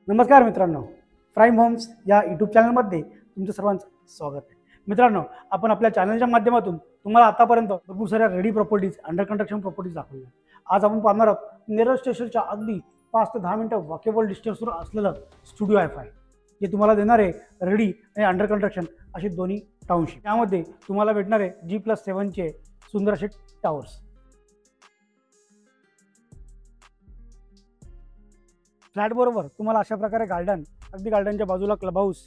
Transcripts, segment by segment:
नमस्कार मित्रांनो, prime homes या यूट्यूब चॅनलमध्ये तुमचं सर्वांचं स्वागत आहे। मित्रांनो, आपण आपल्या चॅनलच्या माध्यमातून तुम्हाला आतापर्यंत भरपूर साऱ्या ready properties, under construction properties दाखवल्या। आज आपण पाहणार आहोत नेरळ स्टेशनच्या अगदी 5 ते 10 मिनिटं वॉकेबल डिस्टन्सवर असलेलं स्टुडिओ F5, जे तुम्हाला देणार आहे रेडी आणि अंडर कंस्ट्रक्शन अशी दोन्ही टाउनशिप। त्यामध्ये तुम्हाला भेटणार आहे G+7 चे सुंदर असे टावर्स। फ्लॅट बरोबर तुम्हाला अशा प्रकारे गार्डन, अगदी गार्डनच्या बाजूला क्लब हाऊस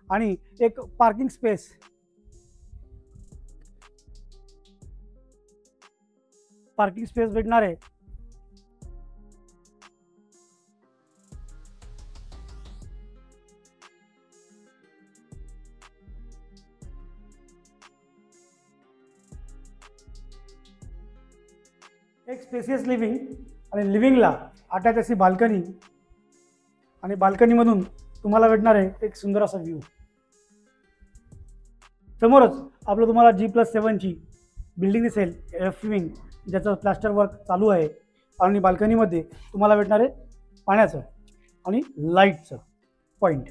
आणि एक पार्किंग स्पेस, भेटणार आहे। एक स्पेसियस लिव्हिंग आणि लिव्हिंगला अटॅच अशी बाल्कनी आणि बाल्कनीमधून तुम्हाला भेटणार आहे एक सुंदर असा व्ह्यू। समोरच आपलं तुम्हाला G+7 ची बिल्डिंग दिसेल, F विंग, ज्याचं प्लास्टर वर्क चालू आहे आणि बाल्कनीमध्ये तुम्हाला भेटणार आहे पाण्याचं आणि लाईटचं पॉईंट।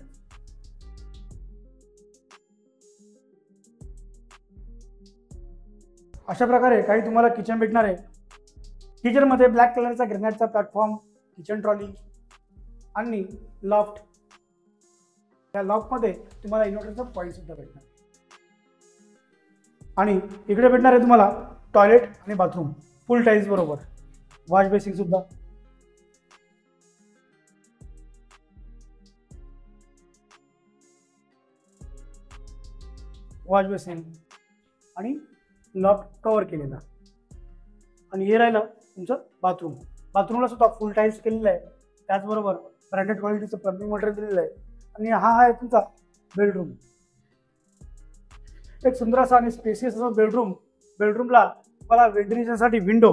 अशा प्रकारे काही तुम्हाला किचन भेटणार आहे। किचनमध्ये ब्लॅक कलरचा ग्रेनाइटचा प्लॅटफॉर्म, किचन ट्रॉली आणि लॉफ्ट। या लॉफ्टमध्ये तुम्हाला इन्व्हर्टरचा पॉईंट सुद्धा भेटणार आणि इकडे भेटणार आहे तुम्हाला टॉयलेट आणि बाथरूम फुल टाईल्स बरोबर, वॉश बेसिन सुद्धा। वॉश बेसिन आणि लॉफ्ट कव्हर केलेला आणि हे राहिलं तुमचं बाथरूम। बाथरूमला सुद्धा फुल टाईल्स केलेलं आहे, त्याचबरोबर ब्रँडेड क्वालिटीचं प्लंबिंग मटेरियल दिलेलं आहे। आणि हा आहे तुमचा बेडरूम, एक सुंदर असा आणि स्पेसियस असा बेडरूम। बेडरूमला तुम्हाला व्हेंटिलेशनसाठी विंडो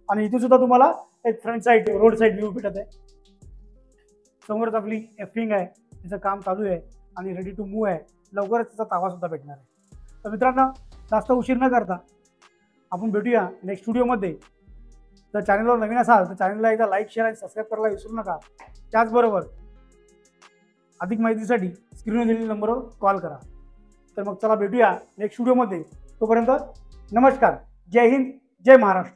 आणि इथे सुद्धा तुम्हाला एक front side, road side view भेटत आहे। समोरच आपली एफिंग आहे, तिचं काम चालू आहे आणि रेडी टू मूव्ह आहे। लवकरच त्याचा ताबा सुद्धा भेटणार आहे। तर मित्रांनो, जास्त उशीर न करता आपण भेटूया नेक्स्ट व्हिडिओमध्ये। जर चॅनलवर नवीन असाल तर चॅनलला एकदा लाईक, शेअर आणि सबस्क्राईब करायला विसरू नका। त्याचबरोबर अधिक माहितीसाठी स्क्रीनवर दिलेल्या नंबरवर कॉल करा। तर मग चला भेटूया नेक्स्ट व्हिडिओमध्ये। तोपर्यंत नमस्कार, जय हिंद, जय महाराष्ट्र।